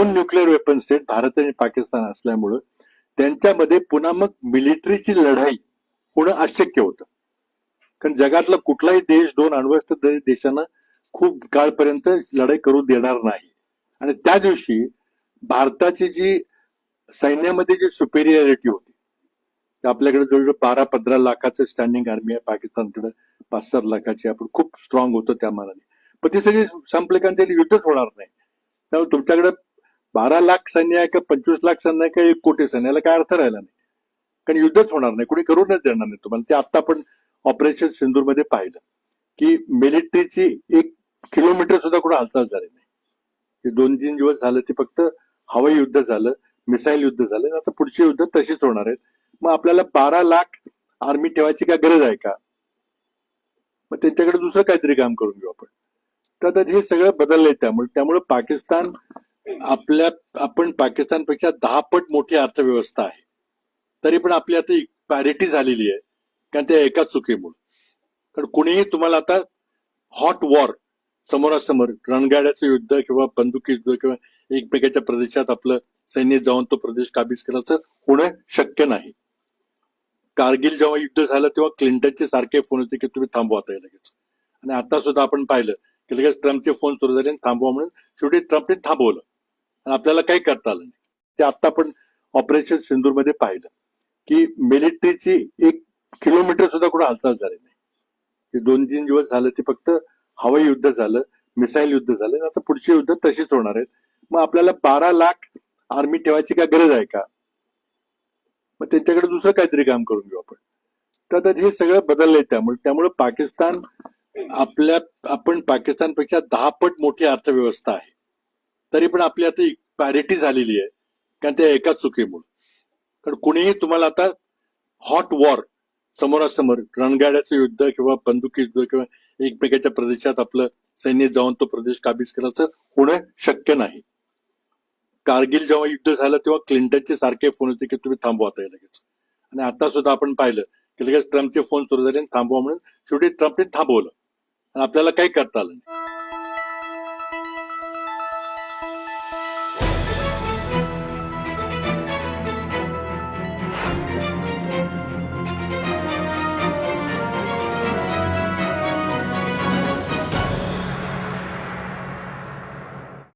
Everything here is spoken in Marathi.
दोन न्यूक्लिअर वेपन स्टेट भारत आणि पाकिस्तान असल्यामुळं त्यांच्यामध्ये पुन्हा मग मिलिटरीची लढाई होणं अशक्य होतं. कारण जगातला कुठलाही देश दोन अण्वस्त्र देशांना खूप काळपर्यंत लढाई करू देणार नाही. आणि त्या दिवशी भारताची जी सैन्यामध्ये जी सुपेरियरिटी होती, आपल्याकडे जवळजवळ 12-15 लाखाचं स्टँडिंग आर्मी आहे, पाकिस्तानकडे 5-7 लाखाची. आपण खूप स्ट्रॉंग होतो त्या मानाने, पण ते सगळे संपले कारण ते युद्धच होणार नाही. त्यामुळे तुमच्याकडे 12 लाख सैन्य आहे का 25 लाख सैन्य आहे का 1 कोटी सैन्याला काय अर्थ राहिला नाही, कारण युद्धच होणार नाही, कोणी करूनच देणार नाही तुम्हाला. ते आता आपण ऑपरेशन सिंदूरमध्ये पाहिलं की मिलिटरीची 1 किलोमीटर सुद्धा कुठे हालचाल झाली नाही. ते 2-3 दिवस झालं ते फक्त हवाई युद्ध झालं, मिसाईल युद्ध झालं. आता पुढची युद्ध तशीच होणार आहेत. मग आपल्याला 12 लाख आर्मी ठेवायची काय गरज आहे का? मग त्यांच्याकडे दुसरं काहीतरी काम करून घेऊ आपण. तर आता हे सगळं बदललंय. त्यामुळे पाकिस्तान आपण पाकिस्तानपेक्षा 10 पट मोठी अर्थव्यवस्था आहे, तरी पण आपली आता पॅरिटी झालेली आहे, कारण त्या एका चुकीमुळे. कारण कुणीही तुम्हाला आता हॉट वॉर समोरासमोर रणगाड्याचं युद्ध किंवा बंदुकी युद्ध किंवा एकमेकाच्या प्रदेशात आपलं सैन्य जाऊन तो प्रदेश काबीज करायचं होणं शक्य नाही. कारगिल जेव्हा युद्ध झालं तेव्हा क्लिंटनचे सारखे फोन होते की तुम्ही थांबवा आता लगेच. आणि आता सुद्धा आपण पाहिलं की लगेच ट्रम्पचे फोन सुरू झाले आणि थांबवा म्हणून शेवटी ट्रम्पने थांबवलं आणि आपल्याला काही करता आलं नाही. ते आता आपण ऑपरेशन सिंदूरमध्ये पाहिलं की मिलिटरीची 1 किलोमीटर सुद्धा कुठे हालचाल झाली नाही. ते 2-3 दिवस झालं ते फक्त हवाई युद्ध झालं, मिसाईल युद्ध झालं. आता पुढची युद्ध तशीच होणार आहेत. मग आपल्याला 12 लाख आर्मी ठेवायची काय गरज आहे का? मग त्यांच्याकडे दुसरं काहीतरी काम करून घेऊ आपण. तर आता हे सगळं बदललंय. त्यामुळे पाकिस्तान आपण पाकिस्तानपेक्षा 10 पट मोठी अर्थव्यवस्था आहे, तरी पण आपली आता पॅरिटी झालेली आहे, कारण त्या एका चुकीमुळे. कारण कुणीही तुम्हाला आता हॉट वॉर समोरासमोर रणगाड्याचं युद्ध किंवा बंदुकी युद्ध किंवा एकमेकाच्या प्रदेशात आपलं सैन्य जाऊन तो प्रदेश काबीज करायचं होणं शक्य नाही. कारगिल जेव्हा युद्ध झालं तेव्हा क्लिंटनचे सारखे फोन होते की तुम्ही थांबवा आता लगेच. आणि आता सुद्धा आपण पाहिलं की लगेच ट्रम्पचे फोन सुरू झाले आणि थांबवा म्हणून शेवटी ट्रम्पने थांबवलं आणि आपल्याला काही करता आलं नाही.